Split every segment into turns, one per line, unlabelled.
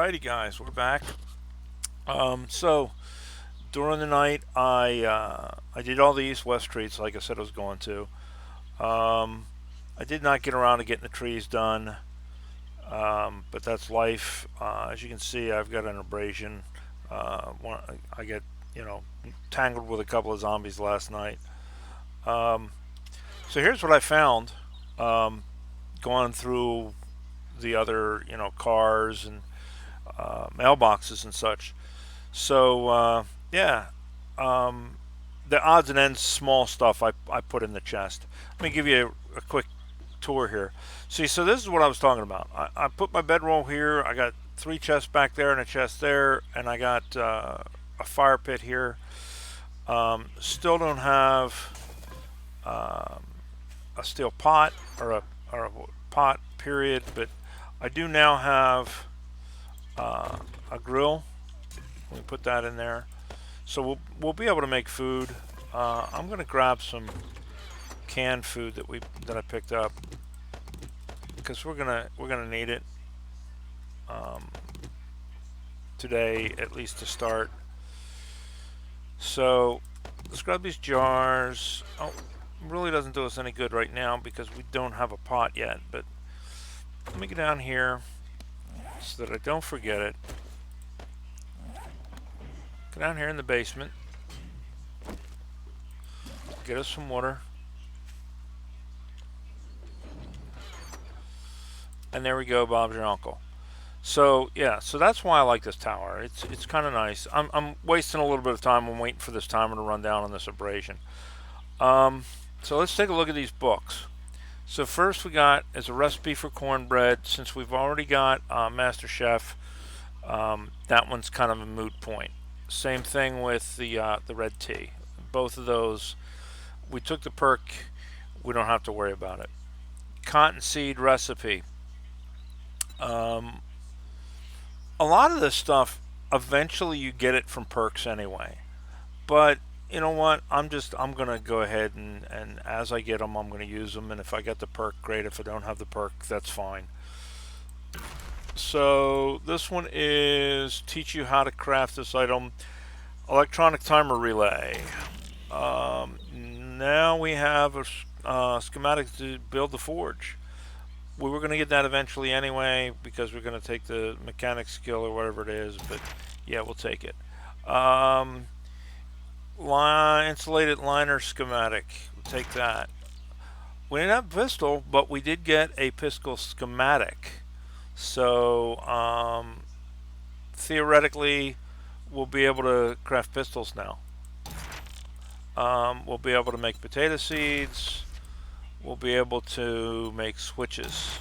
Alrighty, guys, we're back. So during the night, I did all the east-west treats like I said I was going to. Um, I did not get around to getting the trees done, but that's life. As you can see, I've got an abrasion. I get tangled with a couple of zombies last night. Um, so here's what I found. Um, Going through the other cars and mailboxes and such. So yeah, um, the odds and ends, small stuff I put in the chest. Let me give you a quick tour here. See, so this is what I was talking about. I put my bedroll here. I got three chests back there and a chest there, and I got a fire pit here. Still don't have um, a steel pot or a pot period, but I do now have uh, a grill. Let me put that in there. So we'll be able to make food. I'm gonna grab some canned food that I picked up because we're gonna need it um, today, at least to start. So let's grab these jars. Oh, really doesn't do us any good right now because we don't have a pot yet. But let me get down here so that I don't forget it. Go down here in the basement. Get us some water. And there we go, Bob's your uncle. So yeah, so that's why I like this tower. It's kind of nice. I'm wasting a little bit of time. I'm waiting for this timer to run down on this abrasion. Um, so let's take a look at these books. So first we got is a recipe for cornbread. Since we've already got Master Chef, that one's kind of a moot point. Same thing with the red tea. Both of those, we took the perk. We don't have to worry about it. Cottonseed recipe. Um, a lot of this stuff, eventually you get it from perks anyway. But you know what? I'm gonna go ahead and as I get them, I'm gonna use them. And if I get the perk, great. If I don't have the perk, that's fine. So this one is teach you how to craft this item. Electronic timer relay. Now we have a schematic to build the forge. We were going to get that eventually anyway because we're going to take the mechanic skill or whatever it is, but yeah, we'll take it. Um, Insulated liner schematic. We'll take that. We didn't have a pistol, but we did get a pistol schematic. So theoretically, we'll be able to craft pistols now. We'll be able to make potato seeds. We'll be able to make switches.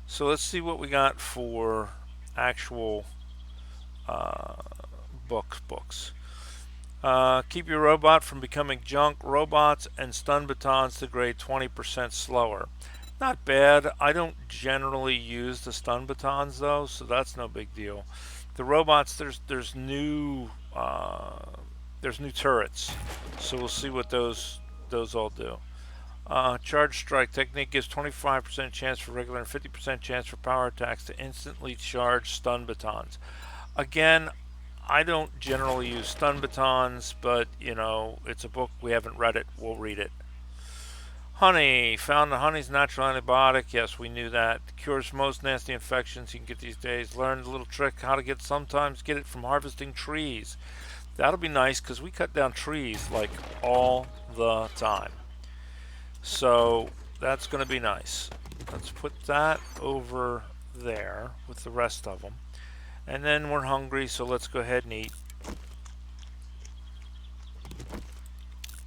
So let's see what we got for actual uh, books. Keep your robot from becoming junk. Robots and stun batons degrade 20% slower. Not bad. I don't generally use the stun batons though, so that's no big deal. The robots, there's new turrets, so we'll see what those all do. Charge strike technique gives 25% chance for regular and 50% chance for power attacks to instantly charge stun batons. Again, I don't generally use stun batons, but it's a book. We haven't read it. We'll read it. Honey. Found the honey's natural antibiotic. Yes, we knew that. Cures most nasty infections you can get these days. Learned a little trick how to sometimes get it from harvesting trees. That'll be nice because we cut down trees like all the time. So that's going to be nice. Let's put that over there with the rest of them. And then we're hungry, so let's go ahead and eat.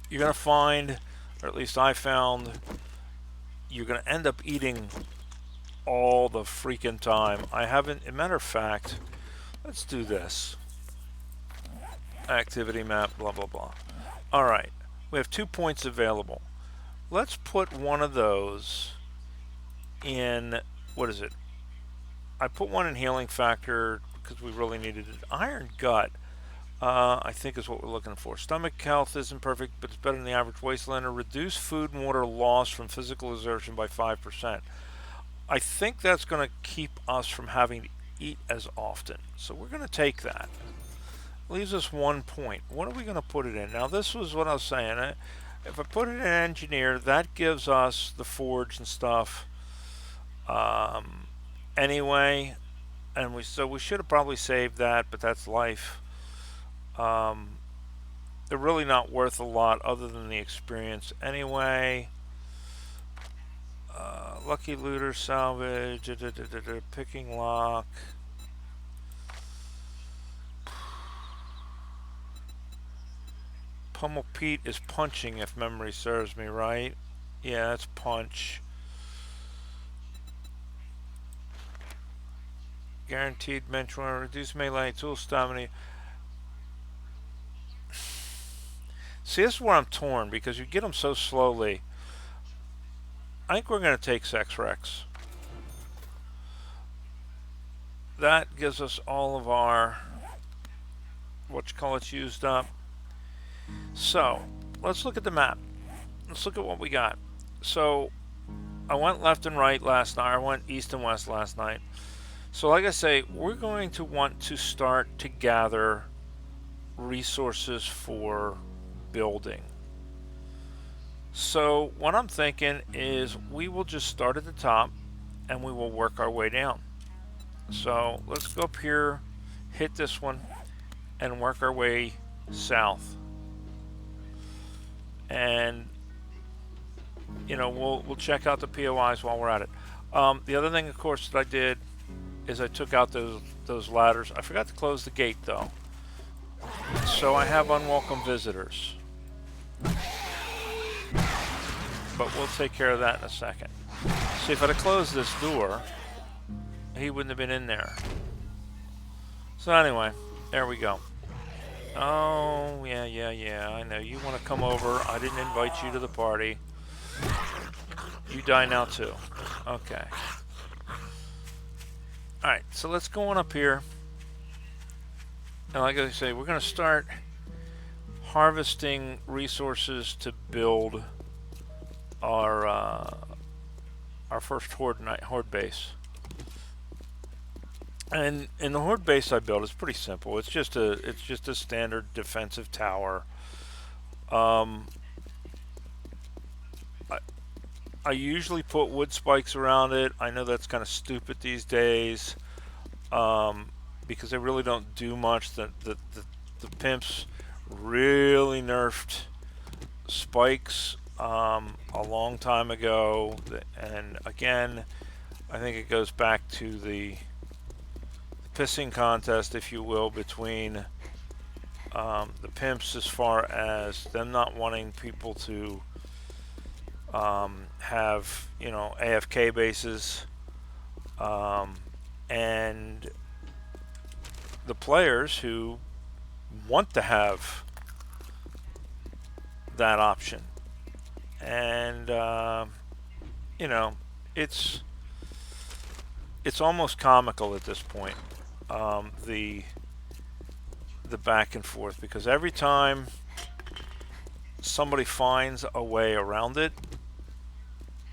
You're going to find, or at least I found, you're going to end up eating all the freaking time. I haven't, as a matter of fact, let's do this. Activity map, blah, blah, blah. Alright, we have 2 points available. Let's put one of those in, what is it? I put one in healing factor because we really needed it. Iron gut, I think is what we're looking for. Stomach health isn't perfect, but it's better than the average wastelander. Reduce food and water loss from physical exertion by 5%. I think that's going to keep us from having to eat as often. So we're going to take that. Leaves us 1 point. What are we going to put it in? Now this was what I was saying. If I put it in engineer, that gives us the forge and stuff anyway. And we should have probably saved that, but that's life. They're really not worth a lot other than the experience anyway. Lucky looter salvage, picking lock. Pummel Pete is punching, if memory serves me right. Yeah, that's punch. Guaranteed mentor, reduce melee tool stamina. See, this is where I'm torn because you get them so slowly. I think we're going to take Sex Rex. That gives us all of our whatchamacallits used up. So let's look at the map. Let's look at what we got. So I went left and right last night. I went east and west last night. So like I say, we're going to want to start to gather resources for building. So what I'm thinking is we will just start at the top and we will work our way down. So let's go up here, hit this one, and work our way south. And you know, we'll check out the POIs while we're at it. The other thing, of course, that I did is I took out those ladders. I forgot to close the gate though, so I have unwelcome visitors. But we'll take care of that in a second. See, if I'd have closed this door, he wouldn't have been in there. So anyway, there we go. Oh, yeah, I know. You want to come over. I didn't invite you to the party. You die now too. Okay. Alright, so let's go on up here. And like I say, we're going to start harvesting resources to build our first horde base. And in the horde base I built, it's pretty simple. It's just a standard defensive tower. I usually put wood spikes around it. I know that's kind of stupid these days, because they really don't do much. The pimps really nerfed spikes a long time ago, and again, I think it goes back to the pissing contest, if you will, between the pimps, as far as them not wanting people to have, you know, AFK bases, and the players who want to have that option. And you know, it's almost comical at this point, the back and forth, because every time somebody finds a way around it,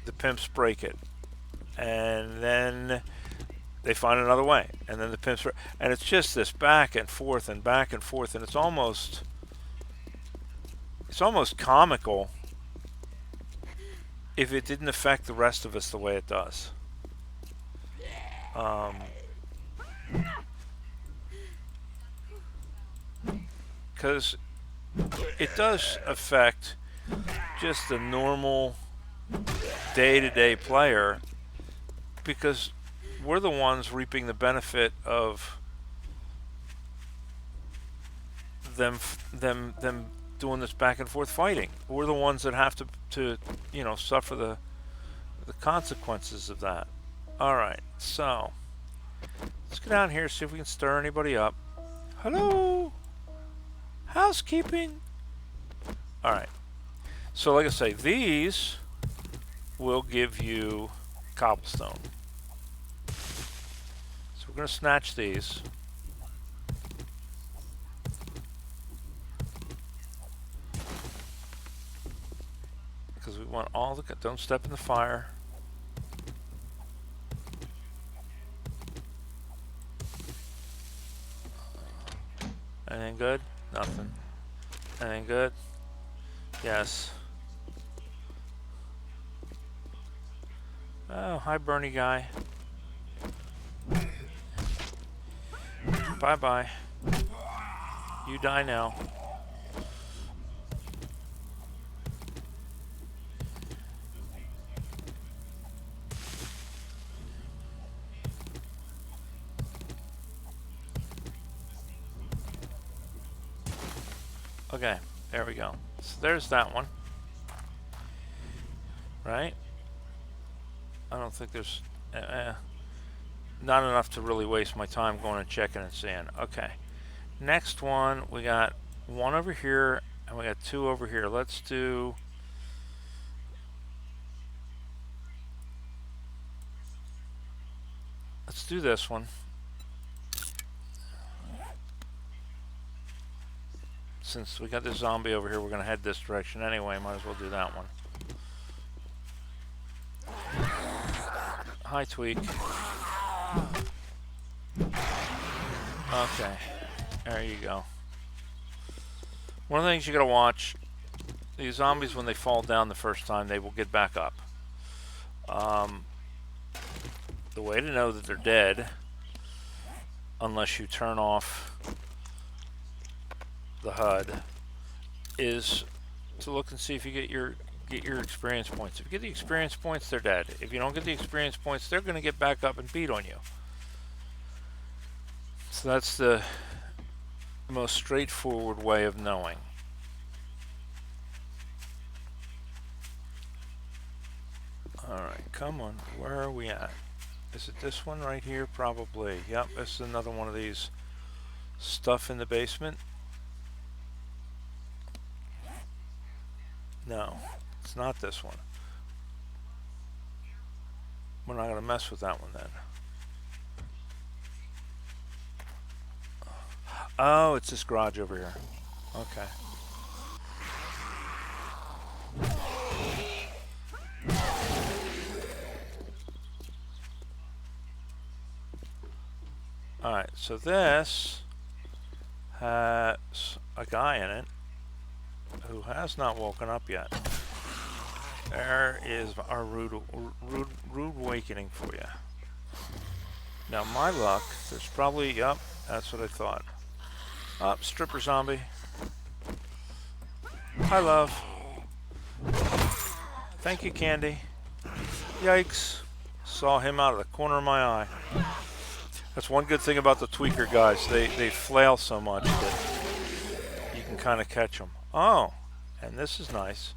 the pimps break it, and then they find another way, and then the pimps and it's just this back and forth and back and forth, and it's almost comical if it didn't affect the rest of us the way it does. Because it does affect just the normal day-to-day player, because we're the ones reaping the benefit of them doing this back and forth fighting. We're the ones that have to you know, suffer the consequences of that. All right, so let's go down here, see if we can stir anybody up. Hello, housekeeping. All right, so like I say, these will give you cobblestone. So we're going to snatch these. Because we want all the... Don't step in the fire. Anything good? Nothing. Anything good? Yes. Oh, hi, Bernie guy. Bye-bye. You die now. Okay, there we go. So there's that one. Right? I don't think there's... not enough to really waste my time going and checking and seeing. Okay. Next one, we got one over here, and we got two over here. Let's do... Let's do this one. Since we got this zombie over here, we're going to head this direction anyway. Might as well do that one. Hi, Tweak. Okay. There you go. One of the things you got to watch, these zombies, when they fall down the first time, they will get back up. The way to know that they're dead, unless you turn off the HUD, is to look and see if you get your experience points. If you get the experience points, they're dead. If you don't get the experience points, they're going to get back up and beat on you. So that's the most straightforward way of knowing. Alright, come on. Where are we at? Is it this one right here? Probably. Yep, this is another one of these stuff in the basement. No, it's not this one. We're not going to mess with that one then. Oh, it's this garage over here. Okay. Alright, so this has a guy in it who has not woken up yet. There is our rude awakening for you. Now, my luck, there's probably, yep, that's what I thought. Up, stripper zombie. Hi, love. Thank you, Candy. Yikes. Saw him out of the corner of my eye. That's one good thing about the tweaker guys. They flail so much that you can kind of catch them. Oh, and this is nice.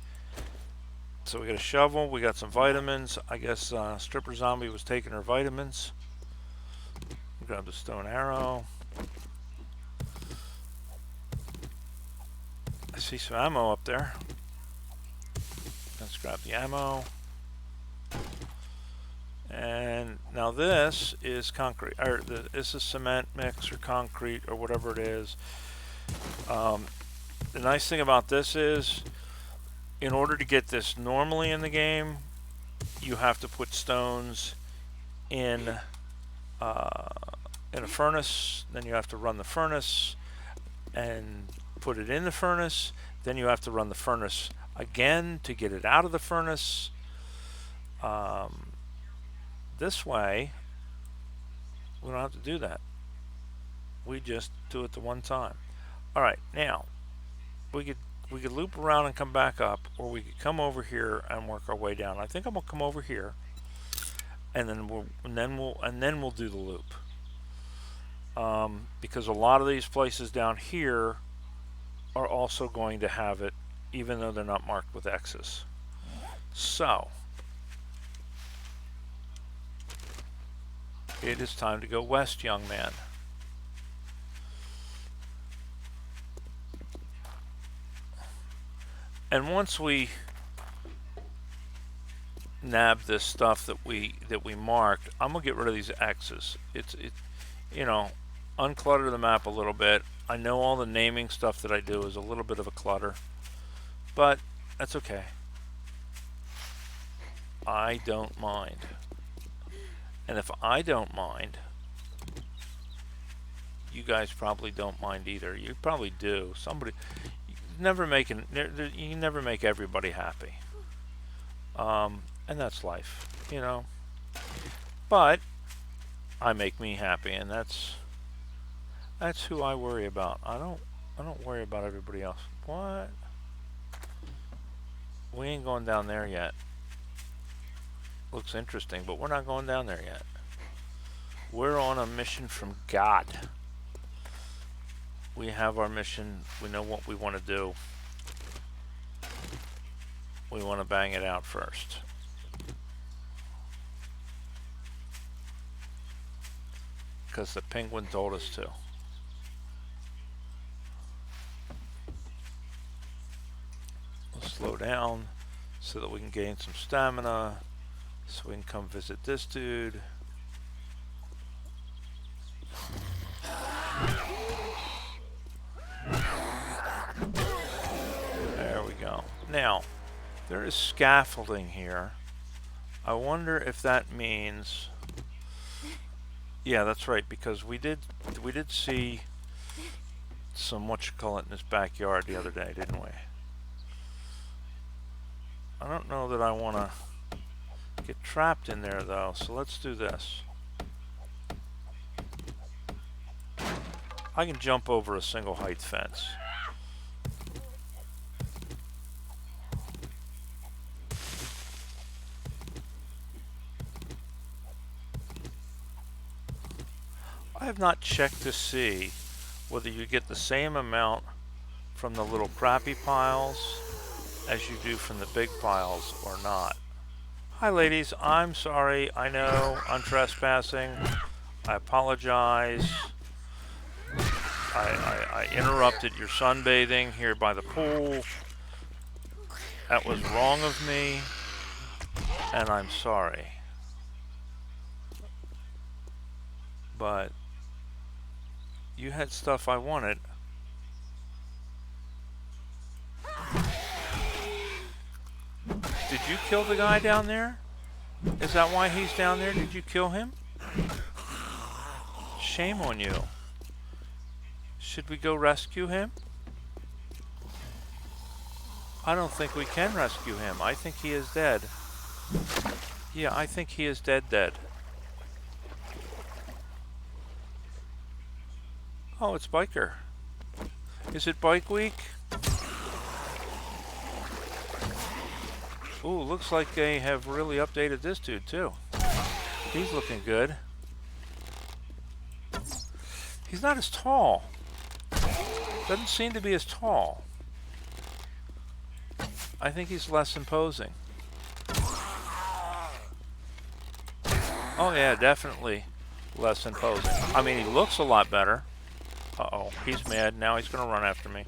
So we got a shovel. We got some vitamins. I guess stripper zombie was taking her vitamins. Grab the stone arrow. I see some ammo up there. Let's grab the ammo. And now this is concrete, or this is cement mix or concrete or whatever it is. The nice thing about this is, in order to get this normally in the game, you have to put stones in a furnace. Then you have to run the furnace and put it in the furnace. Then you have to run the furnace again to get it out of the furnace. This way, we don't have to do that. We just do it the one time. All right, now we could loop around and come back up, or we could come over here and work our way down. I think I'm gonna come over here, and then we'll do the loop. Because a lot of these places down here are also going to have it, even though they're not marked with X's. So it is time to go west, young man. And once we nab this stuff that we marked, I'm gonna get rid of these X's. It you know, unclutter the map a little bit. I know all the naming stuff that I do is a little bit of a clutter, but that's okay. I don't mind. And if I don't mind, you guys probably don't mind either. You probably do. Somebody you can never make everybody happy. And that's life, you know. But I make me happy, and that's who I worry about. I don't worry about everybody else. What? We ain't going down there yet. Looks interesting, but we're not going down there yet. We're on a mission from God. We have our mission. We know what we want to do. We want to bang it out first. Because the penguin told us to. Let's slow down so that we can gain some stamina, so we can come visit this dude. There we go. Now, there is scaffolding here. I wonder if that means... Yeah, that's right, because we did see some whatchamacallit in this backyard the other day, didn't we? I don't know that I want to get trapped in there, though, so let's do this. I can jump over a single height fence. I have not checked to see whether you get the same amount from the little crappy piles as you do from the big piles or not. Hi ladies, I'm sorry, I know I'm trespassing. I apologize. I interrupted your sunbathing here by the pool. That was wrong of me, and I'm sorry. But you had stuff I wanted. Did you kill the guy down there? Is that why he's down there? Did you kill him? Shame on you. Should we go rescue him? I don't think we can rescue him. I think he is dead. Yeah, I think he is dead. Oh, it's Biker. Is it Bike Week? Ooh, looks like they have really updated this dude too. He's looking good. He's not as tall. Doesn't seem to be as tall. I think he's less imposing. Oh yeah, definitely less imposing. I mean, he looks a lot better. Uh-oh, he's mad. Now he's gonna run after me.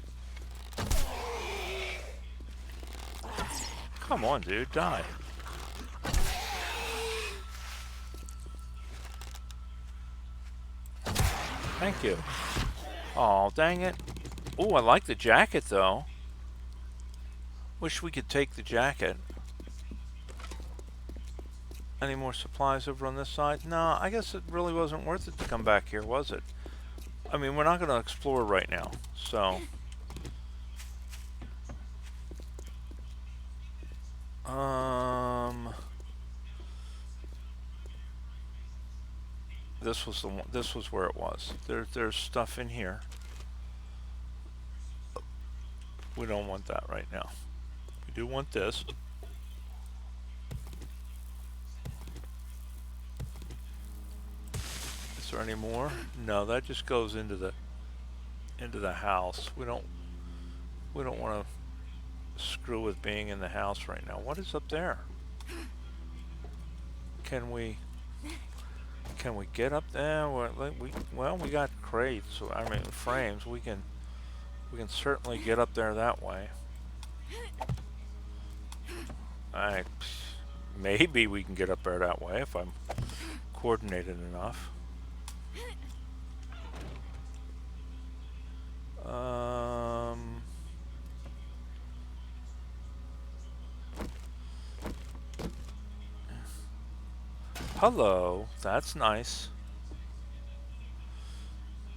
Come on, dude, die. Thank you. Oh, dang it. Oh, I like the jacket, though. Wish we could take the jacket. Any more supplies over on this side? No, I guess it really wasn't worth it to come back here, was it? I mean, we're not going to explore right now, so... This was the one. This was where it was. There's stuff in here. We don't want that right now. We do want this. Is there any more? No, that just goes into the house. We don't want to screw with being in the house right now. What is up there? Can we get up there? Well, we got crates. I mean, frames. We can certainly get up there that way. Maybe we can get up there that way if I'm coordinated enough. Hello, that's nice.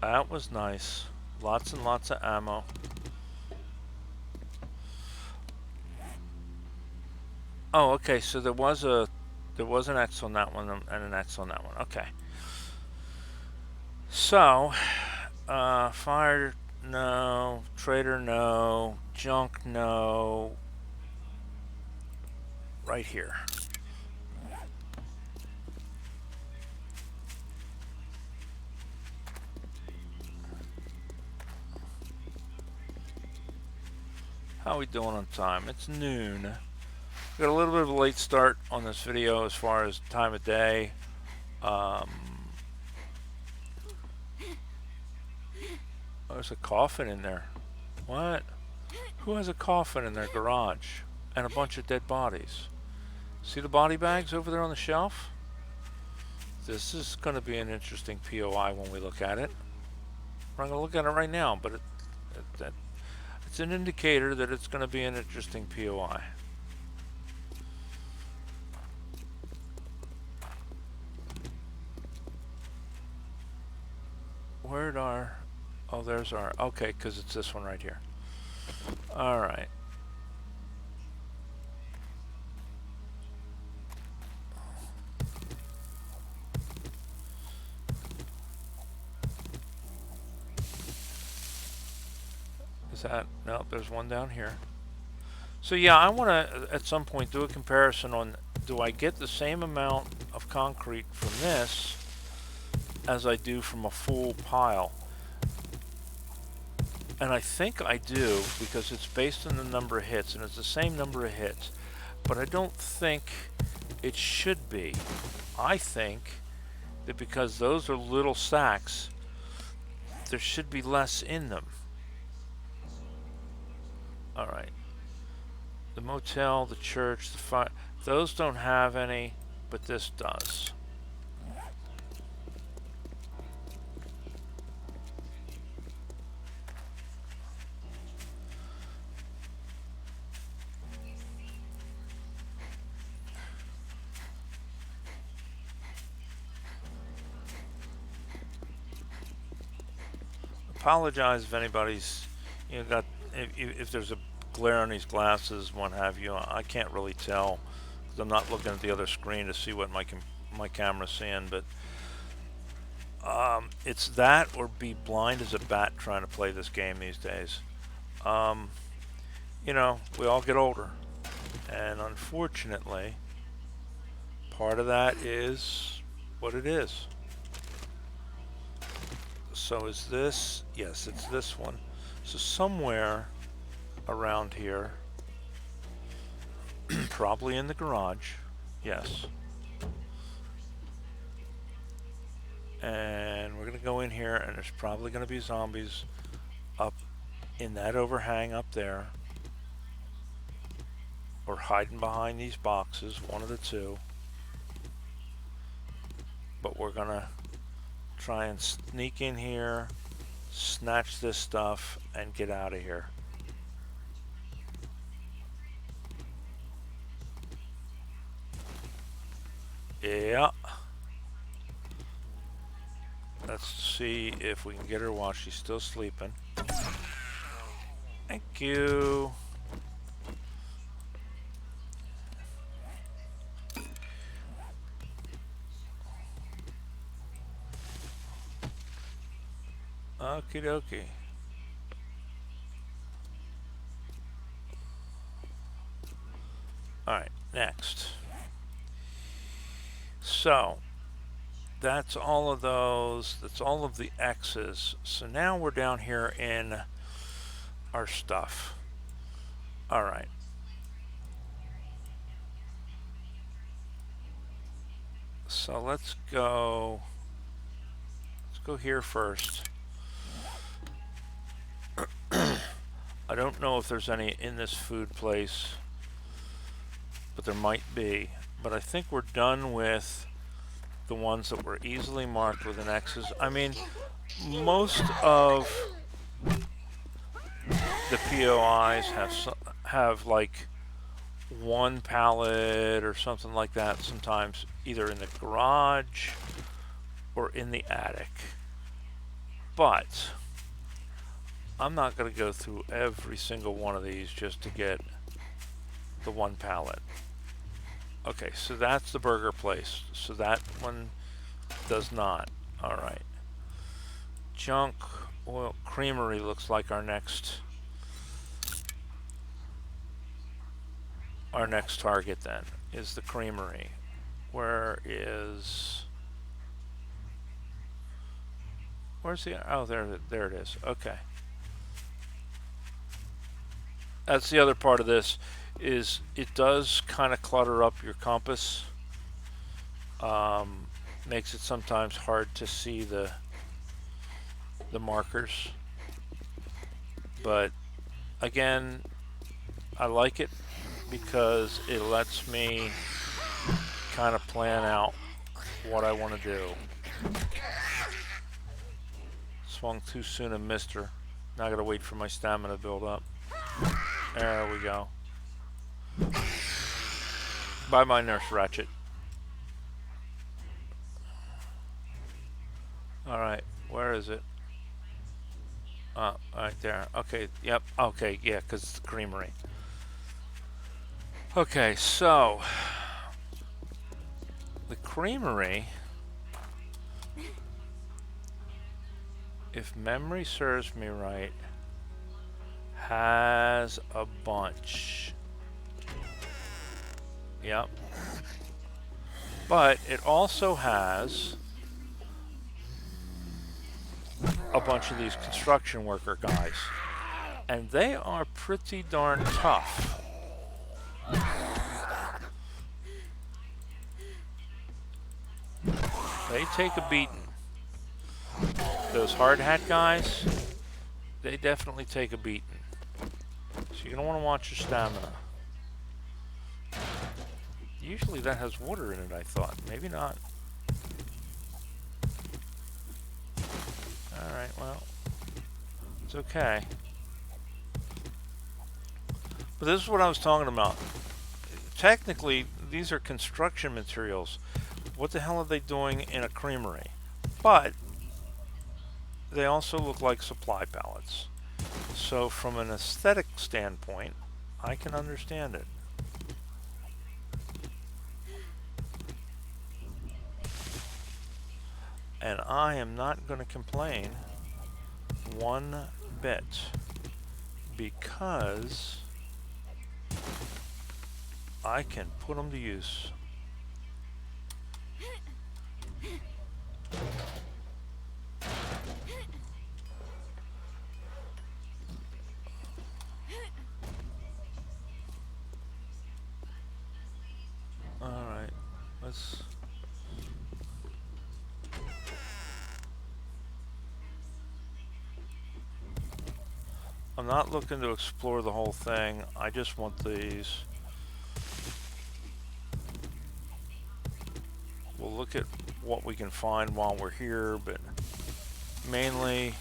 That was nice. Lots and lots of ammo. Oh, okay, so there was an X on that one and an X on that one. Okay. So, fire, no. Trader, no. Junk, no. Right here. How are we doing on time? It's noon. We got a little bit of a late start on this video as far as time of day. There's a coffin in there. What? Who has a coffin in their garage? And a bunch of dead bodies. See the body bags over there on the shelf? This is going to be an interesting POI when we look at it. We're not going to look at it right now, but it's an indicator that it's going to be an interesting POI. Where'd our... Oh, there's our... Okay, because it's this one right here. Alright. Is that... No, there's one down here. So yeah, I want to, at some point, do a comparison on... Do I get the same amount of concrete from this as I do from a full pile? And I think I do, because it's based on the number of hits, and it's the same number of hits. But I don't think it should be. I think that because those are little sacks, there should be less in them. Alright. The motel, the church, the fire, those don't have any, but this does. Apologize if anybody's, got, if there's a glare on these glasses, what have you. I can't really tell because I'm not looking at the other screen to see what my camera's seeing, but it's that or be blind as a bat trying to play this game these days. We all get older, and unfortunately, part of that is what it is. So is this... Yes, it's this one. So somewhere around here, probably in the garage, yes. And we're going to go in here, and there's probably going to be zombies up in that overhang up there, or hiding behind these boxes, one of the two. But we're going to try and sneak in here, snatch this stuff, and get out of here. Yeah. Let's see if we can get her while she's still sleeping. Thank you. Okie dokie. Alright, next. So, that's all of those. That's all of the X's. So now we're down here in our stuff. Alright. So let's go here first. I don't know if there's any in this food place, but there might be. But I think we're done with the ones that were easily marked with an X's. I mean, most of the POIs have like one pallet or something like that, sometimes either in the garage or in the attic. But I'm not going to go through every single one of these just to get the one pallet. Okay, so that's the burger place. So that one does not. All right. Junk Oil Creamery looks like our next target then is the creamery. Where's the, oh, there it is. Okay. That's the other part of this, is it does kind of clutter up your compass. Makes it sometimes hard to see the markers. But again, I like it because it lets me kind of plan out what I want to do. Swung too soon and missed her. Now I gotta wait for my stamina to build up. There we go. Bye bye, Nurse Ratchet. Alright, where is it? Right there. Okay, yep, okay, yeah, because it's the creamery. Okay, so the creamery, if memory serves me right, has a bunch. Yep. But it also has a bunch of these construction worker guys. And they are pretty darn tough. They take a beating. Those hard hat guys, they definitely take a beating. So you're going to want to watch your stamina. Usually that has water in it, I thought. Maybe not. Alright, well, it's okay. But this is what I was talking about. Technically, these are construction materials. What the hell are they doing in a creamery? But they also look like supply pallets. So from an aesthetic standpoint, I can understand it. And I am not going to complain one bit, because I can put them to use. Alright, let's... I'm not looking to explore the whole thing. I just want these. We'll look at what we can find while we're here, but mainly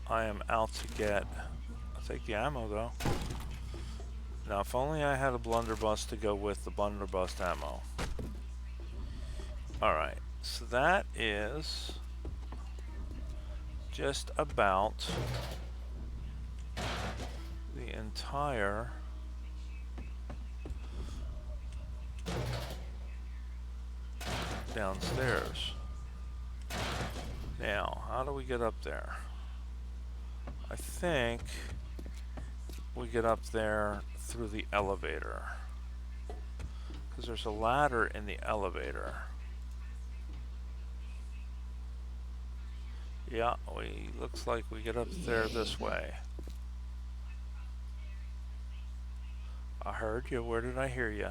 I am out to get... I'll take the ammo though. Now if only I had a blunderbuss to go with the blunderbuss ammo. Alright, so that is just about the entire downstairs. Now, how do we get up there? I think we get up there through the elevator, because there's a ladder in the elevator. Yeah, looks like we get up there this way. I heard you. Where did I hear you?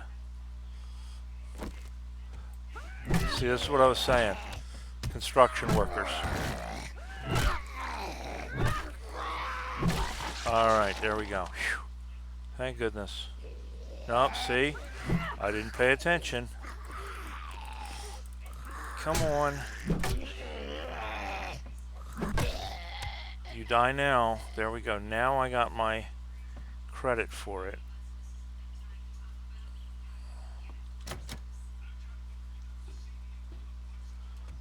See, this is what I was saying. Construction workers. Alright, there we go. Whew. Thank goodness. Nope, see? I didn't pay attention. Come on. You die now. There we go. Now I got my credit for it.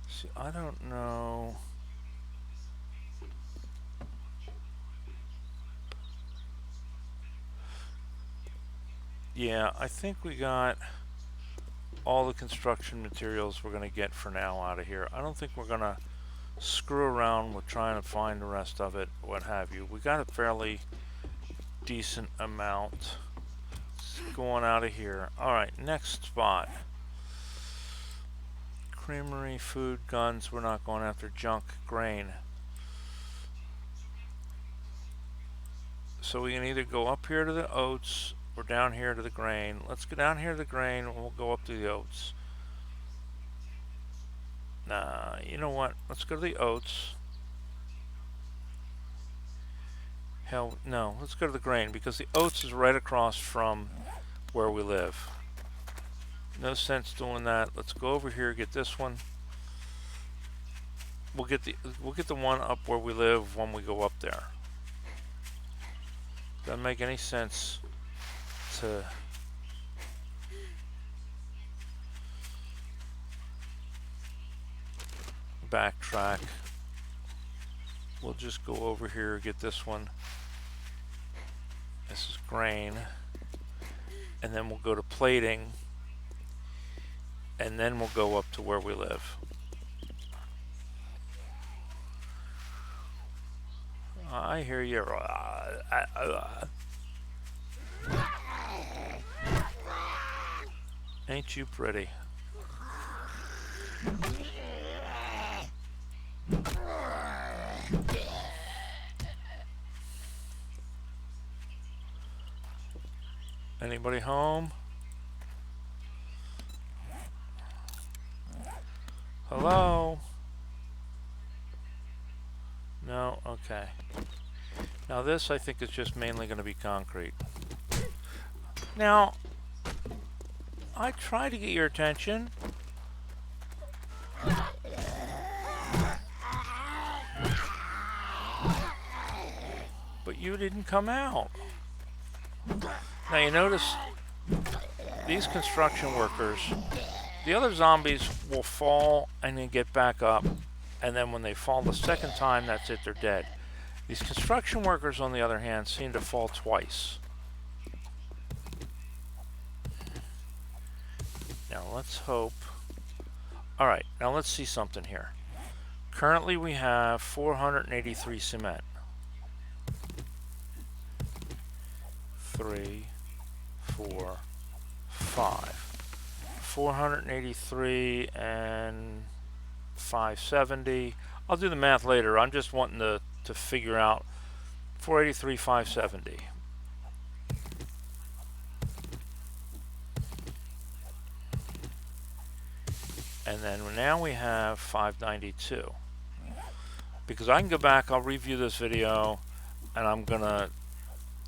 See, I don't know. Yeah, I think we got all the construction materials we're going to get for now out of here. I don't think we're going to screw around with trying to find the rest of it, what have you. We got a fairly decent amount going out of here. Alright, next spot. Creamery, food, guns. We're not going after junk, grain. So we can either go up here to the oats or down here to the grain. Let's go down here to the grain and we'll go up to the oats. Nah, you know what? Let's go to the oats. Hell, no. Let's go to the grain because the oats is right across from where we live. No sense doing that. Let's go over here, get this one. We'll get the one up where we live when we go up there. Doesn't make any sense to backtrack. We'll just go over here, get this one. This is grain. And then we'll go to plating. And then we'll go up to where we live. I hear you. Ain't you pretty? Anybody home? Hello? No? Okay. Now this I think is just mainly going to be concrete. Now, I tried to get your attention. But you didn't come out. Now you notice these construction workers, the other zombies will fall and then get back up, and then when they fall the second time, that's it, they're dead. These construction workers, on the other hand, seem to fall twice. Now let's hope. Alright, now let's see something here. Currently we have 483 cement. 3, 4, 5. 483 and 570. I'll do the math later. I'm just wanting to figure out 483, 570. And then now we have 592. Because I can go back, I'll review this video, and I'm gonna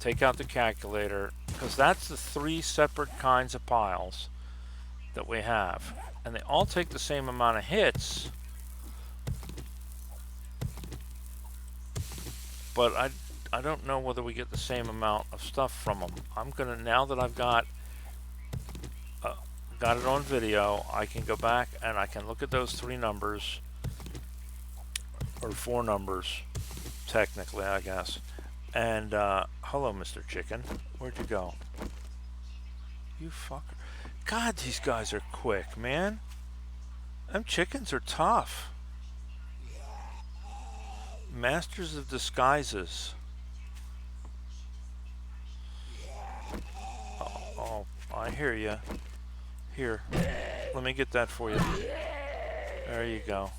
take out the calculator, because that's the 3 separate kinds of piles that we have. And they all take the same amount of hits, but I don't know whether we get the same amount of stuff from them. I'm gonna, now that I've got it on video, I can go back and I can look at those 3 numbers, or 4 numbers, technically, I guess. And, hello, Mr. Chicken. Where'd you go? You fucker. God, these guys are quick, man. Them chickens are tough. Masters of disguises. Oh, I hear you. Here, let me get that for you. There you go.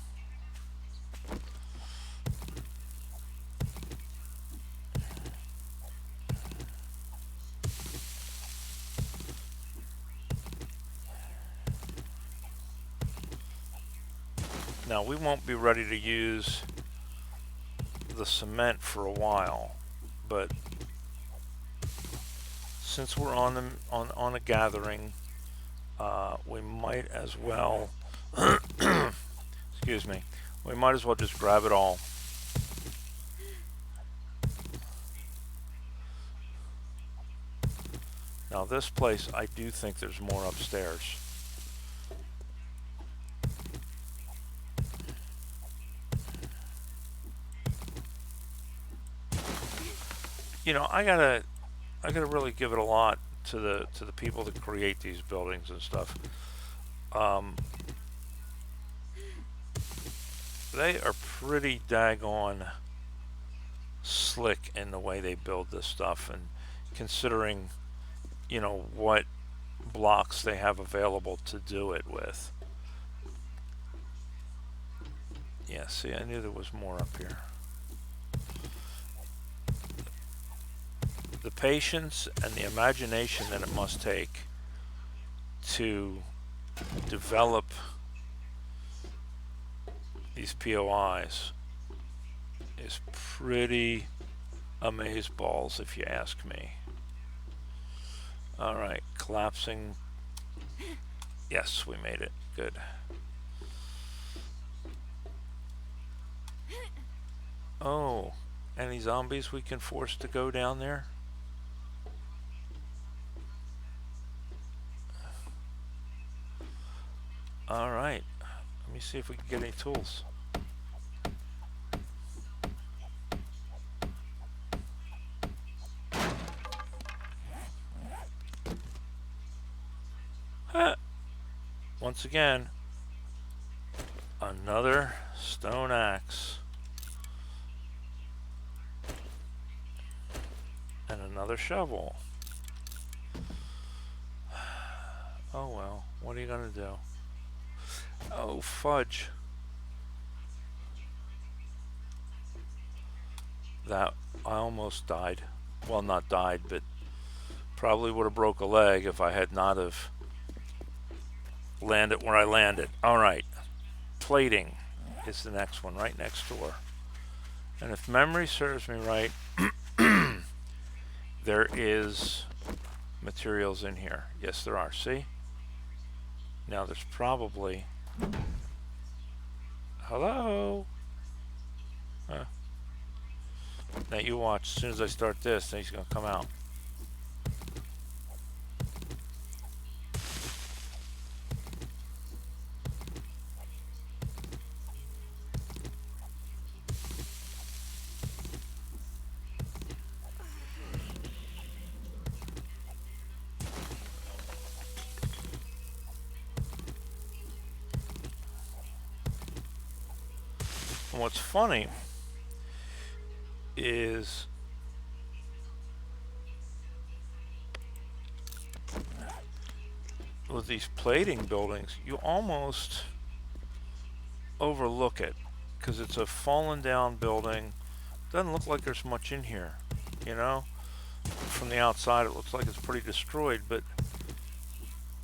Now, we won't be ready to use the cement for a while, but since we're on a gathering, we might as well excuse me, we might as well just grab it all. Now this place, I do think there's more upstairs. You know, I gotta really give it a lot to the people that create these buildings and stuff. They are pretty daggone slick in the way they build this stuff, and considering, you know, what blocks they have available to do it with. Yeah, see, I knew there was more up here. The patience and the imagination that it must take to develop these POIs is pretty amazeballs, if you ask me. Alright, collapsing. Yes, we made it. Good. Oh, any zombies we can force to go down there? Alright, let me see if we can get any tools. Once again, another stone axe. And another shovel. Oh well, what are you gonna do? Oh, fudge. That, I almost died. Well, not died, but probably would have broke a leg if I had not have landed where I landed. Alright, plating is the next one, right next door. And if memory serves me right, there is materials in here. Yes, there are. See? Now there's probably... Hello? Huh? Now you watch. As soon as I start this, then he's going to come out. And what's funny is with these plating buildings, you almost overlook it because it's a fallen down building. Doesn't look like there's much in here, you know? From the outside it looks like it's pretty destroyed, but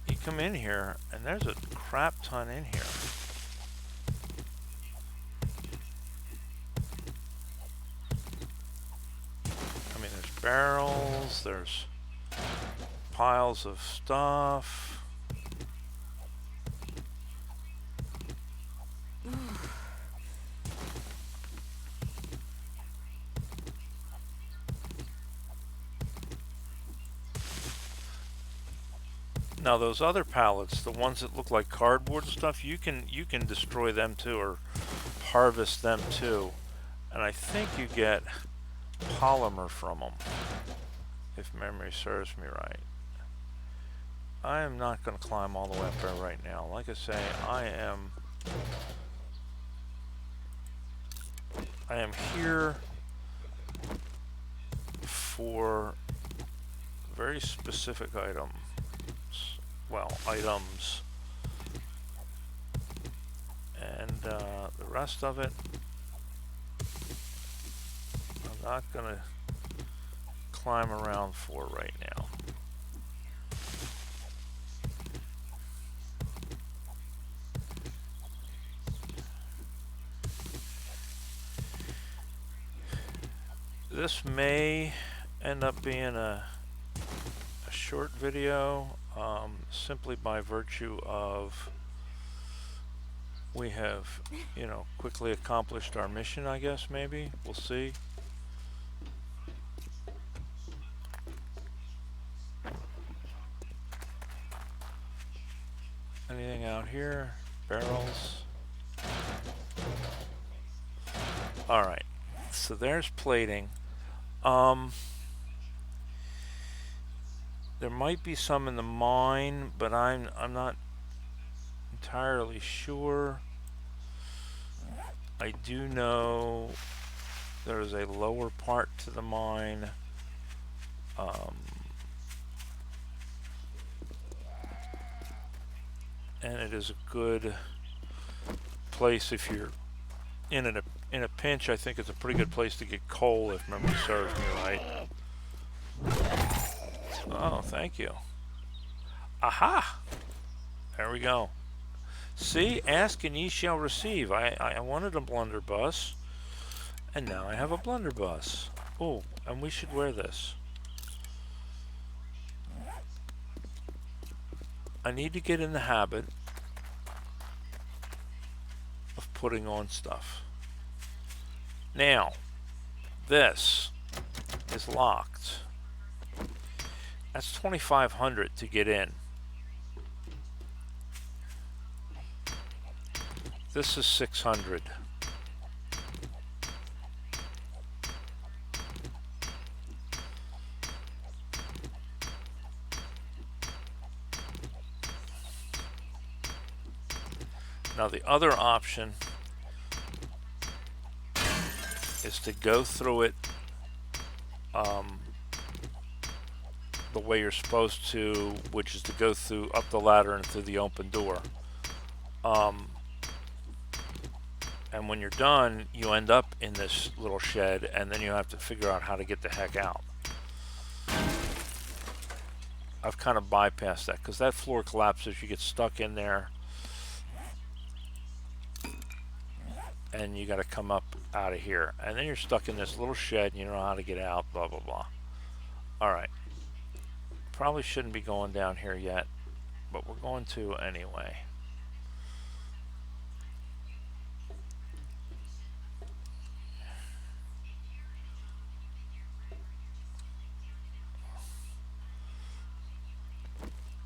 you come in here and there's a crap ton in here. I mean, there's barrels, there's piles of stuff. Now those other pallets, the ones that look like cardboard and stuff, you can destroy them too, or harvest them too. And I think you get polymer from them, if memory serves me right. I am not going to climb all the way up there right now. Like I say, I am here for very specific items. Well, items. And the rest of it, I'm not going to climb around for right now. This may end up being a short video, simply by virtue of we have, you know, quickly accomplished our mission, I guess, maybe. We'll see. Anything out here? Barrels. Alright, so there's plating. There might be some in the mine, but I'm not entirely sure. I do know there is a lower part to the mine. And it is a good place if you're in a pinch. I think it's a pretty good place to get coal, if memory serves me right. Oh, thank you. Aha! There we go. See, ask and ye shall receive. I wanted a blunderbuss, and now I have a blunderbuss. Oh, and we should wear this. I need to get in the habit of putting on stuff. Now, this is locked. That's 2,500 to get in. This is 600. Now the other option is to go through it the way you're supposed to, which is to go through up the ladder and through the open door. And when you're done, you end up in this little shed, and then you have to figure out how to get the heck out. I've kind of bypassed that because that floor collapses. You get stuck in there, and you got to come up out of here. And then you're stuck in this little shed, and you don't know how to get out, blah, blah, blah. All right. Probably shouldn't be going down here yet, but we're going to anyway.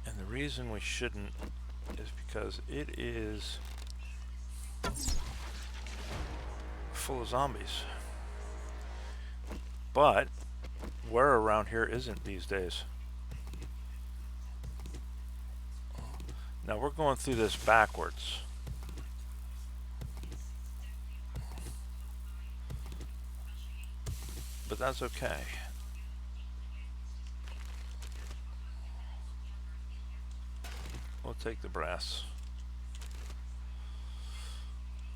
And the reason we shouldn't is because it is full of zombies. But where around here isn't these days? Now we're going through this backwards. But that's okay. We'll take the brass.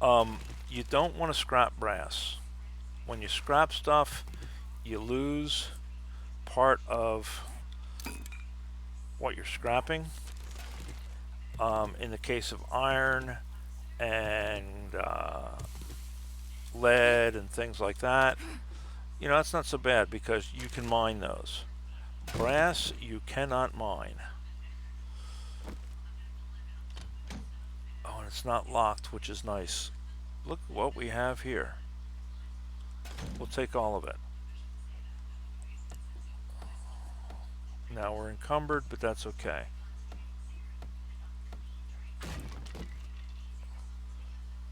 You don't want to scrap brass. When you scrap stuff, you lose part of what you're scrapping. In the case of iron and lead and things like that, you know, that's not so bad because you can mine those. Brass, you cannot mine. Oh, and it's not locked, which is nice. Look what we have here. We'll take all of it. Now we're encumbered, but that's okay.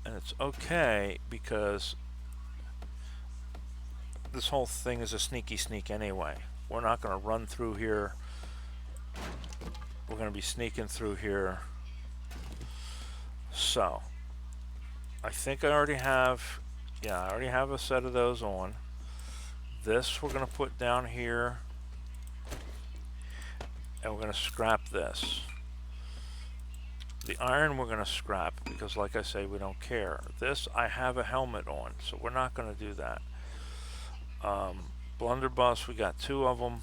And it's okay because this whole thing is a sneaky sneak anyway. We're not going to run through here. We're going to be sneaking through here. So, I think I already have, yeah, I already have a set of those on. This we're going to put down here. And we're going to scrap this. The iron we're going to scrap because, like I say, we don't care. This, I have a helmet on, so we're not going to do that. Blunderbuss, we got 2 of them.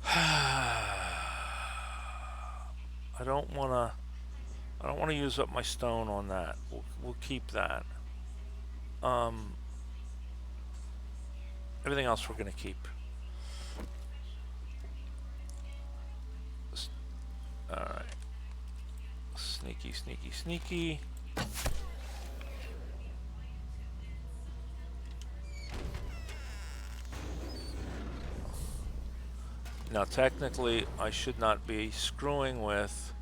I don't want to use up my stone on that. We'll keep that. Everything else we're going to keep. Alright. Sneaky, sneaky, sneaky. Now technically I should not be screwing with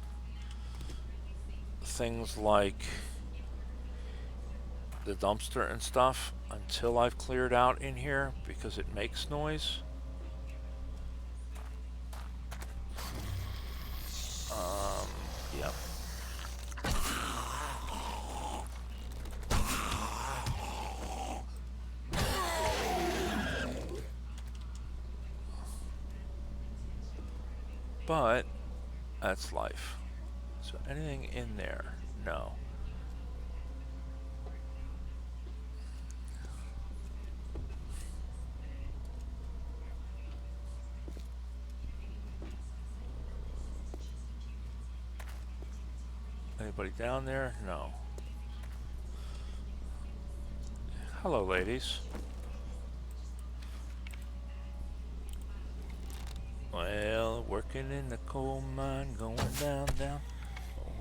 things like the dumpster and stuff until I've cleared out in here because it makes noise. Yep. But that's life. So anything in there? No. Anybody down there? No. Hello, ladies. Well, working in the coal mine, going down.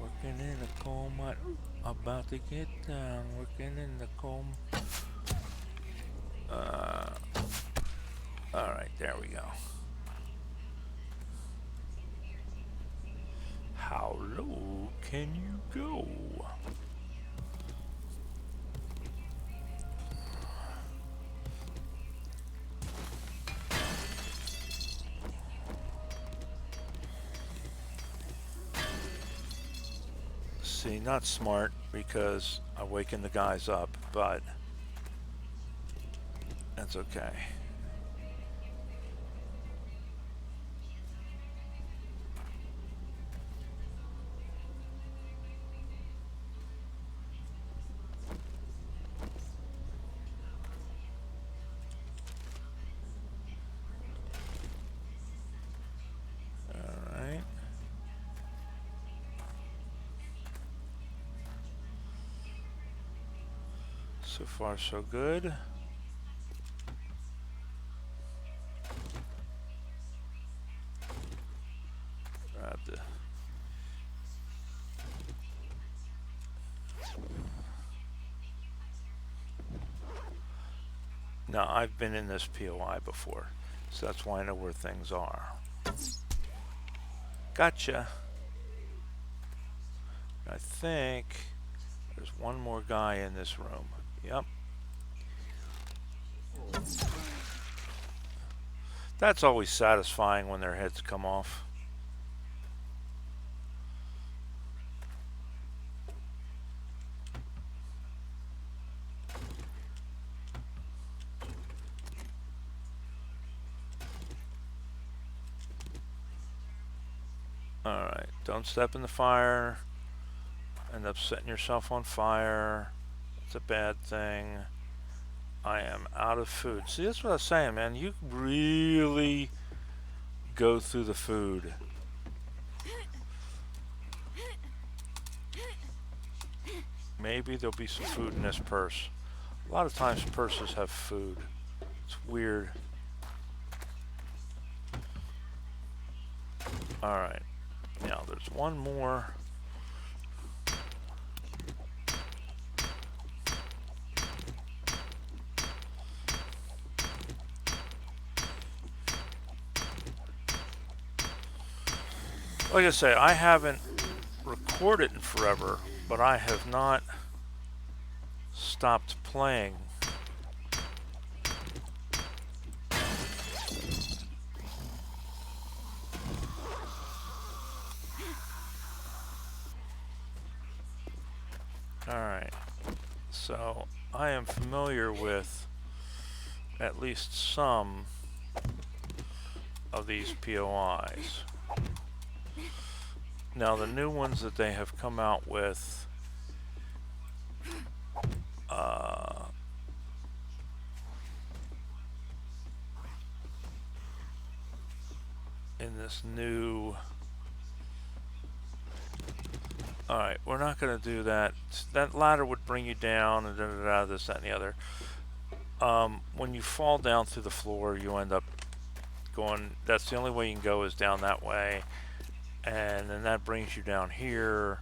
Working in the coal mine, about to get down. Working in the coal. All right, there we go. How low can you go? See, not smart because I waken the guys up, but that's okay. Alright. So far, so good. Grab the... Now, I've been in this POI before, so that's why I know where things are. Gotcha. I think there's one more guy in this room. Yep. That's always satisfying when their heads come off. Alright, don't step in the fire. End up setting yourself on fire. It's a bad thing. I am out of food. See, that's what I was saying, man. You really go through the food. Maybe there'll be some food in this purse. A lot of times purses have food. It's weird. Alright. Now, there's one more. Like I say, I haven't recorded in forever, but I have not stopped playing. Alright, so I am familiar with at least some of these POIs. Now the new ones that they have come out with in this new... Alright, we're not going to do that. That ladder would bring you down and da-da-da, this, that, and the other. When you fall down through the floor, you end up going... That's the only way you can go is down that way. And then that brings you down here.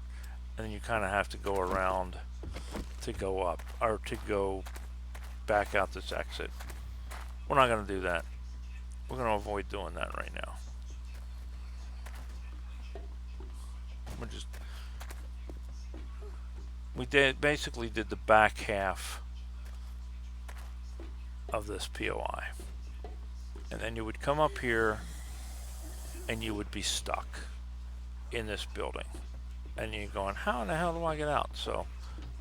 And then you kind of have to go around to go up. Or to go back out this exit. We're not going to do that. We're going to avoid doing that right now. We're just... We basically did the back half of this POI. And then you would come up here and you would be stuck in this building. And you're going, how in the hell do I get out? So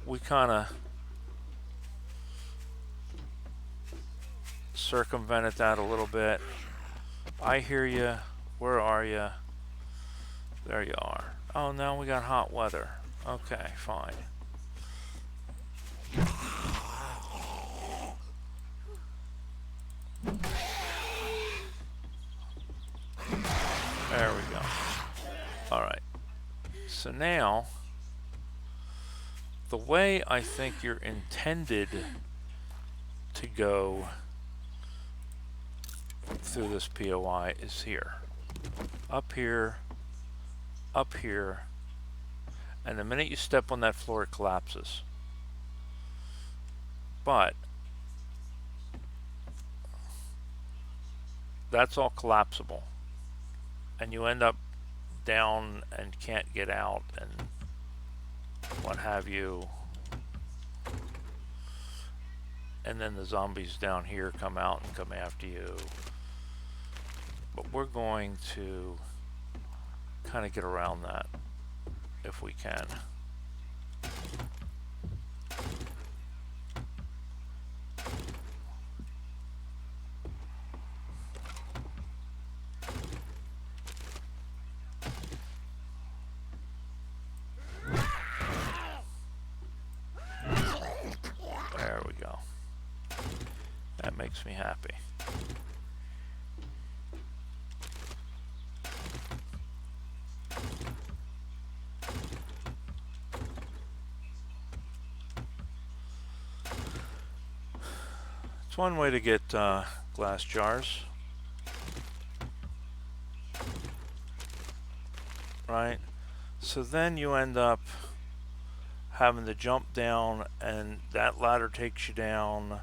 we kind of circumvented that a little bit. I hear you. Where are you? There you are. Oh, now we got hot weather. Okay, fine. There we go. Alright. So now, the way I think you're intended to go through this POI is here. Up here, up here, and the minute you step on that floor, it collapses. But that's all collapsible. And you end up down and can't get out and what have you. And then the zombies down here come out and come after you. But we're going to kind of get around that if we can. There we go. That makes me happy. It's one way to get glass jars, right? So then you end up having to jump down, and that ladder takes you down.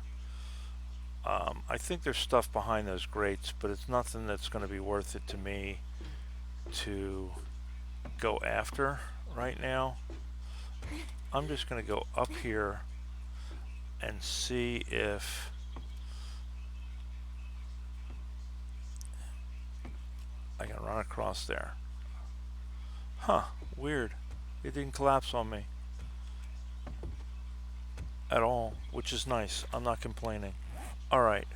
I think there's stuff behind those grates, but it's nothing that's going to be worth it to me to go after right now. I'm just going to go up here and see if I can run across there. Huh, weird. It didn't collapse on me at all, which is nice. I'm not complaining. All right.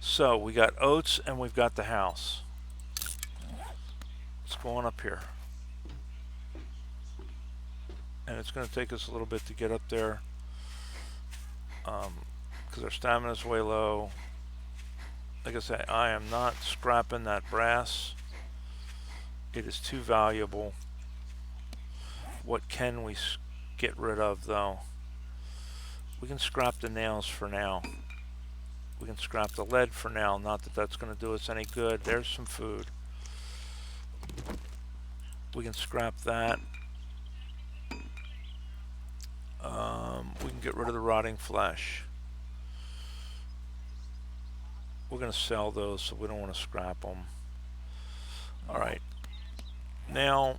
So we got oats and we've got the house. Let's go on up here. And it's going to take us a little bit to get up there because our stamina is way low. Like I say, I am not scrapping that brass. It is too valuable. What can we get rid of, though? We can scrap the nails for now. We can scrap the lead for now. Not that that's going to do us any good. There's some food. We can scrap that. We can get rid of the rotting flesh. We're going to sell those, so we don't want to scrap them. Alright. Now,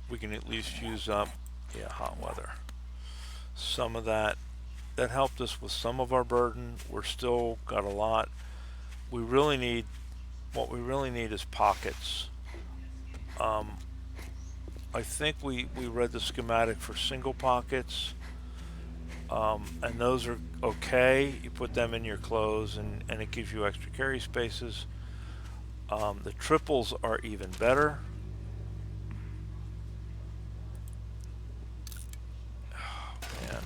we can at least use up, hot weather. Some of that helped us with some of our burden. We're still got a lot. What we really need is pockets. I think we read the schematic for single pockets, and those are okay. You put them in your clothes and it gives you extra carry spaces. The triples are even better. Oh, man.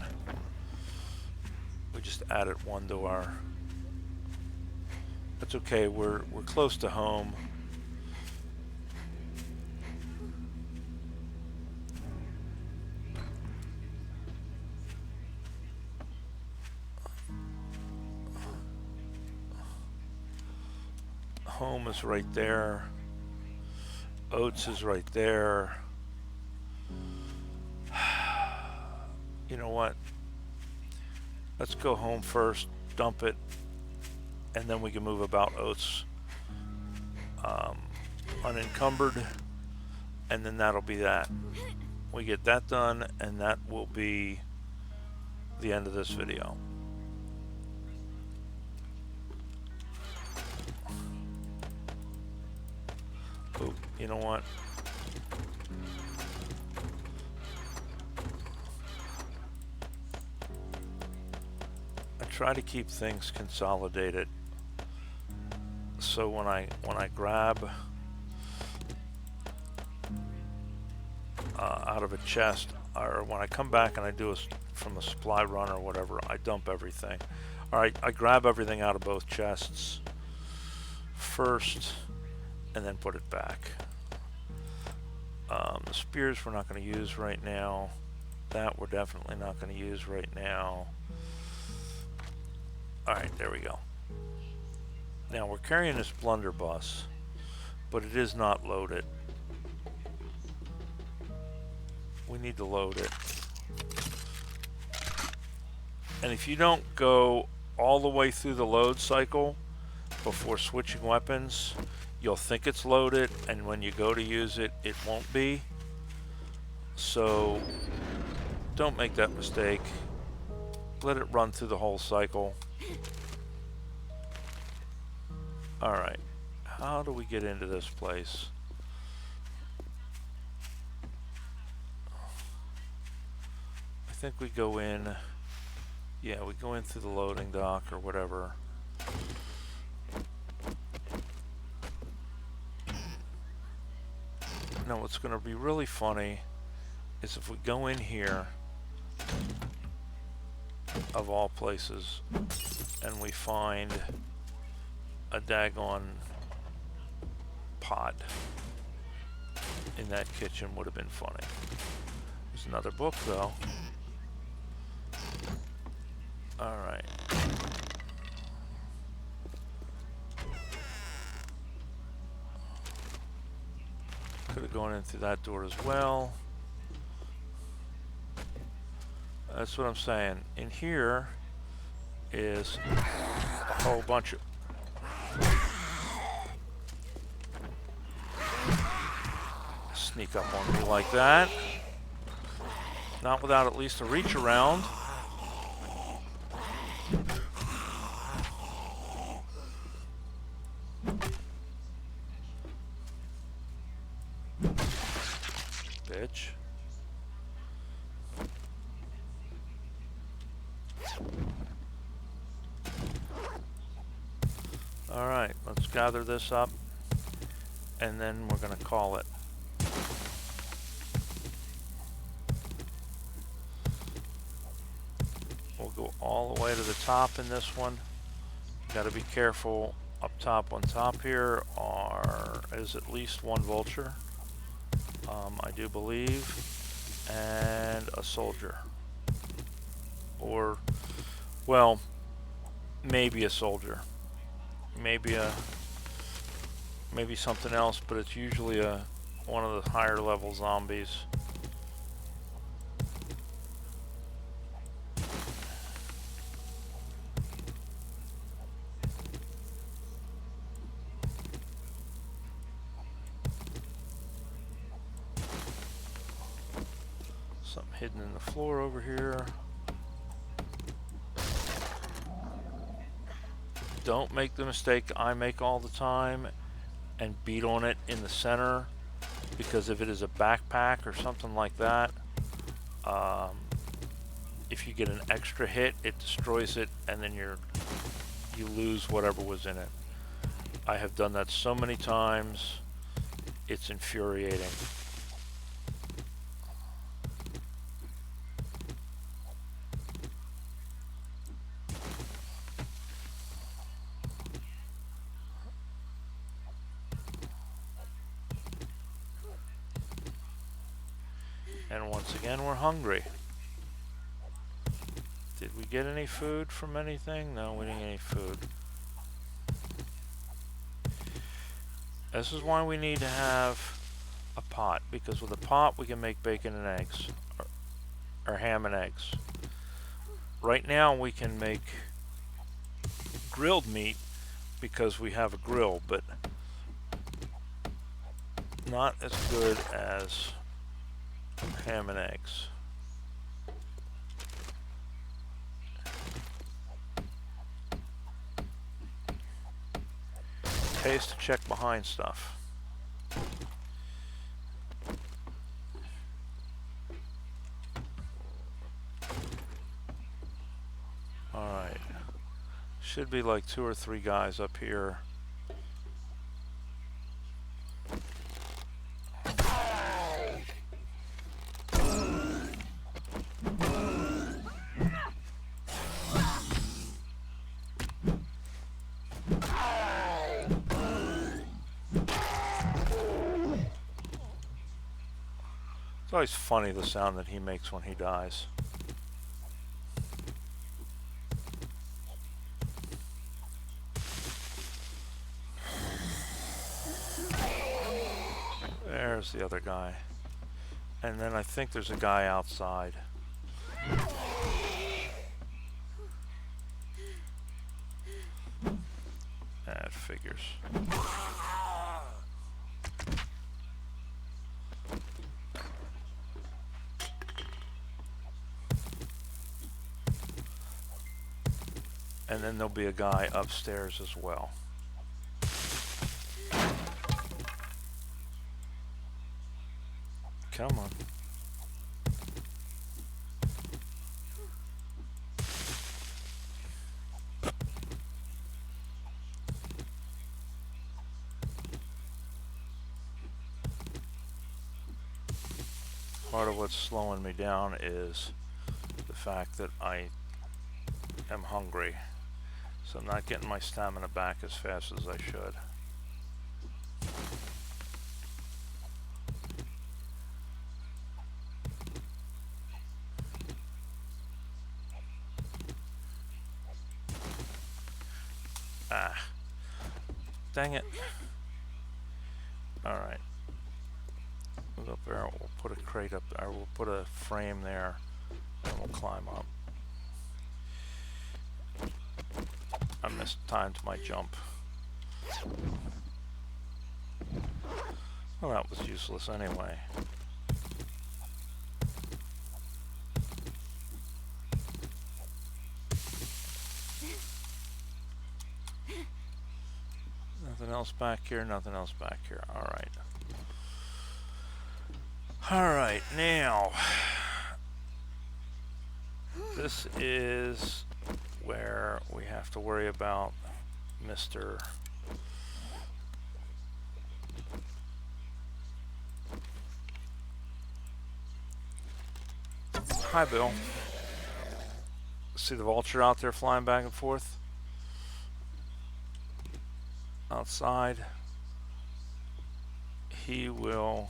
We just added one to our... That's okay, we're close to home. Home is right there. Oats is right there. You know what? Let's go home first, dump it, and then we can move about oats unencumbered, and then that'll be that. we get that done, and that will be the end of this video. Oh, you know what? I try to keep things consolidated, so when I grab out of a chest, or when I come back and I do it from a supply run or whatever, I dump everything. Alright, I grab everything out of both chests first and then put it back. The spears we're not going to use right now. That we're definitely not going to use right now. Alright, there we go. Now we're carrying this blunderbuss, but it is not loaded. We need to load it. And if you don't go all the way through the load cycle before switching weapons, you'll think it's loaded, and when you go to use it, it won't be. So don't make that mistake. Let it run through the whole cycle. Alright, how do we get into this place? I think we go in, yeah, we go in through the loading dock or whatever. Now what's going to be really funny is if we go in here, of all places, and we find a daggone pot in that kitchen. Would have been funny. There's another book though. Alright. Could have gone in through that door as well. That's what I'm saying. In here is a whole bunch of sneak up on me like that. Not without at least a reach around. Bitch. Alright, let's gather this up, and then we're going to call it. We'll go all the way to the top in this one. Got to be careful. Up top on top here is at least one vulture, I do believe, and a soldier. Or, well, maybe a soldier. Maybe something else, but it's usually one of the higher level zombies. Something hidden in the floor over here. Don't make the mistake I make all the time and beat on it in the center, because if it is a backpack or something like that, if you get an extra hit, it destroys it, and then you lose whatever was in it. I have done that so many times, it's infuriating. And once again, we're hungry. Did we get any food from anything? No, we didn't get any food. This is why we need to have a pot, because with a pot we can make bacon and eggs, or ham and eggs. Right now we can make grilled meat because we have a grill, but not as good as ham and eggs. Pays to check behind stuff. Alright. Should be like 2 or 3 guys up here. It's always funny the sound that he makes when he dies. There's the other guy. And then I think there's a guy outside. That figures. And then there'll be a guy upstairs as well. Come on. Part of what's slowing me down is the fact that I am hungry. So I'm not getting my stamina back as fast as I should. Ah. Dang it. Alright. We'll go up there, we'll put a crate up there, we'll put a frame there, and we'll climb up. I mistimed my jump. Well, that was useless anyway. Nothing else back here, nothing else back here. Alright. Alright, now this is where we have to worry about Mr. Hi, Bill. See the vulture out there flying back and forth? Outside. He will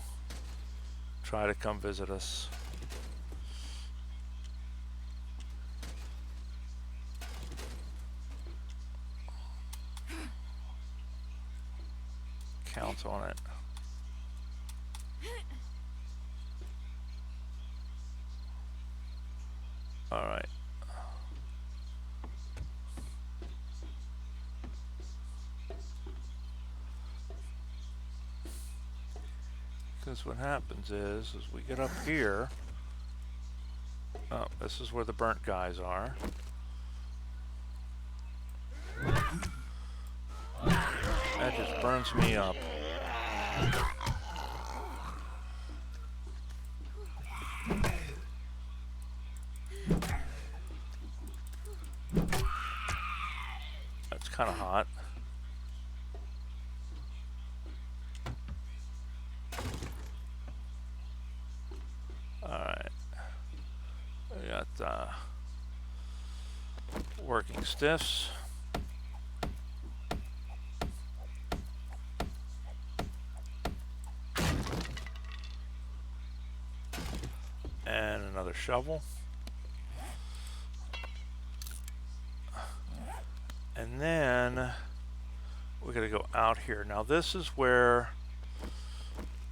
try to come visit us. Count on it. All right. Because what happens is we get up here. Oh, this is where the burnt guys are. That just burns me up. That's kind of hot. Alright. We got working stiffs. And another shovel. And then we gotta go out here. Now this is where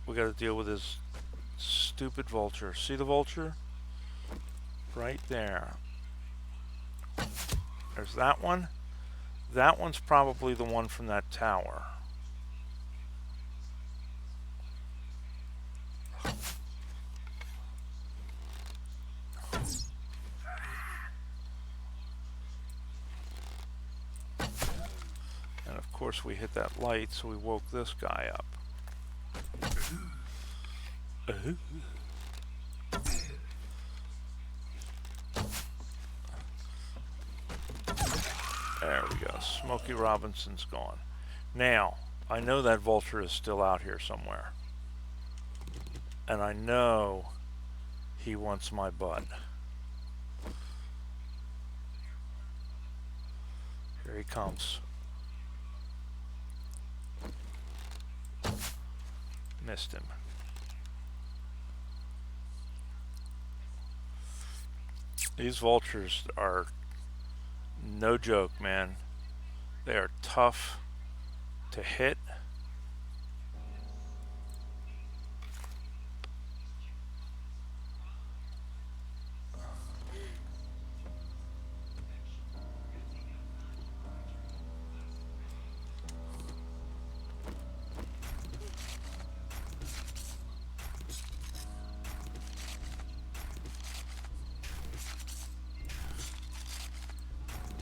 we gotta deal with this stupid vulture. See the vulture? Right there. There's that one. That one's probably the one from that tower. course, we hit that light, so we woke this guy up. There we go. Smokey Robinson's gone. Now, I know that vulture is still out here somewhere. And I know he wants my butt. Here he comes. Missed him. These vultures are no joke, man. They are tough to hit.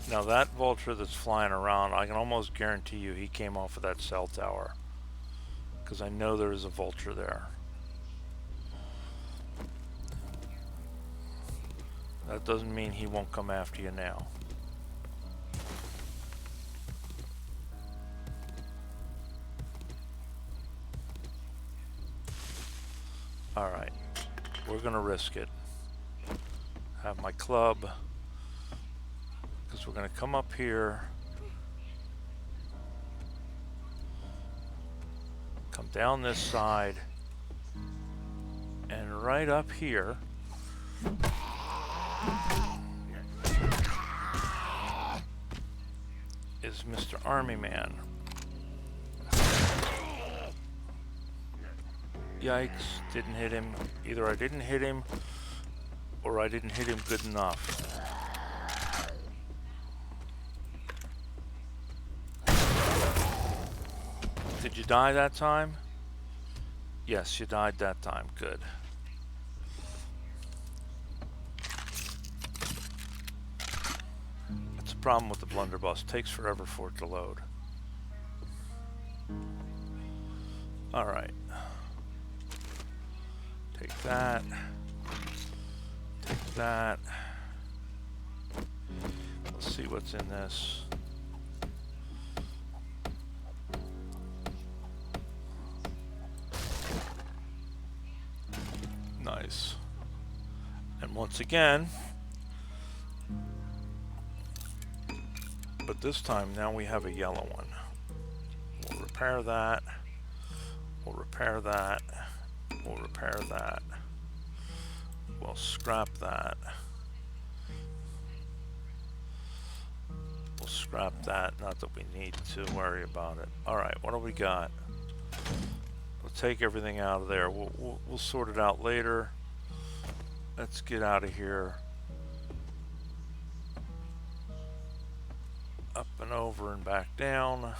Now that vulture that's flying around, I can almost guarantee you he came off of that cell tower. Because I know there is a vulture there. That doesn't mean he won't come after you now. Alright, we're gonna risk it. Have my club. Because we're going to come up here, come down this side, and right up here is Mr. Army Man. Yikes, didn't hit him. Either I didn't hit him, or I didn't hit him good enough. Did you die that time? Yes, you died that time. Good. That's a problem with the blunderbuss. Takes forever for it to load. Alright. Take that. Take that. Let's see what's in this. Nice. And once again, but this time now we have a yellow one. We'll repair that. We'll repair that. We'll repair that. We'll scrap that. We'll scrap that. Not that we need to worry about it. Alright, what do we got? We'll take everything out of there. We'll sort it out later. Let's get out of here. Up and over and back down.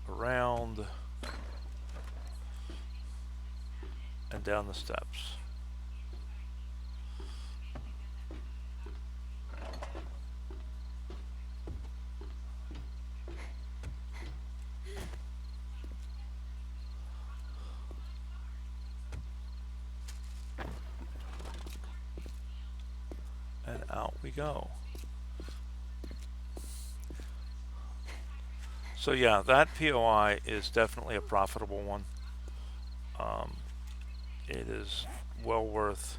Around. And down the steps. And out we go. So yeah, that POI is definitely a profitable one. It is well worth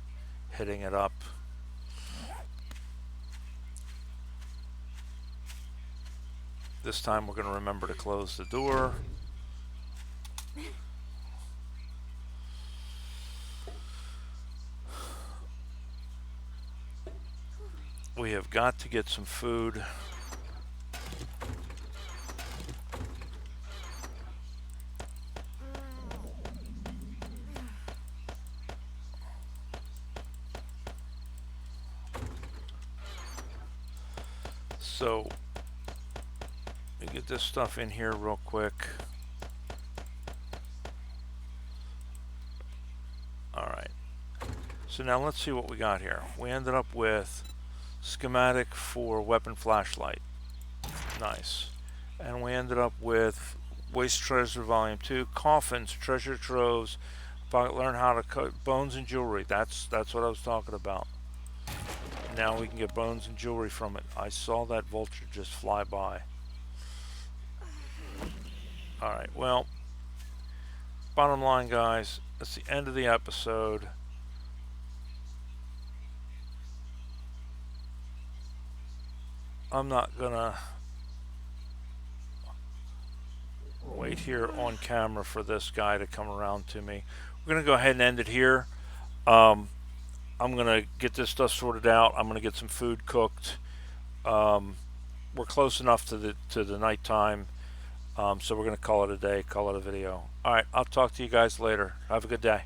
hitting it up. This time we're going to remember to close the door. We have got to get some food. So, let me get this stuff in here real quick. Alright. So now let's see what we got here. We ended up with schematic for weapon flashlight. Nice. and we ended up with Waste Treasure Volume 2, Coffins, Treasure Troves, learn how to cut bones and jewelry. That's what I was talking about. Now we can get bones and jewelry from it. I saw that vulture just fly by. Alright, well, bottom line, guys, that's the end of the episode. I'm not gonna wait here on camera for this guy to come around to me. We're gonna go ahead and end it here. I'm gonna get this stuff sorted out. I'm gonna get some food cooked. We're close enough to the nighttime, so we're gonna call it a day, call it a video. All right, I'll talk to you guys later. Have a good day.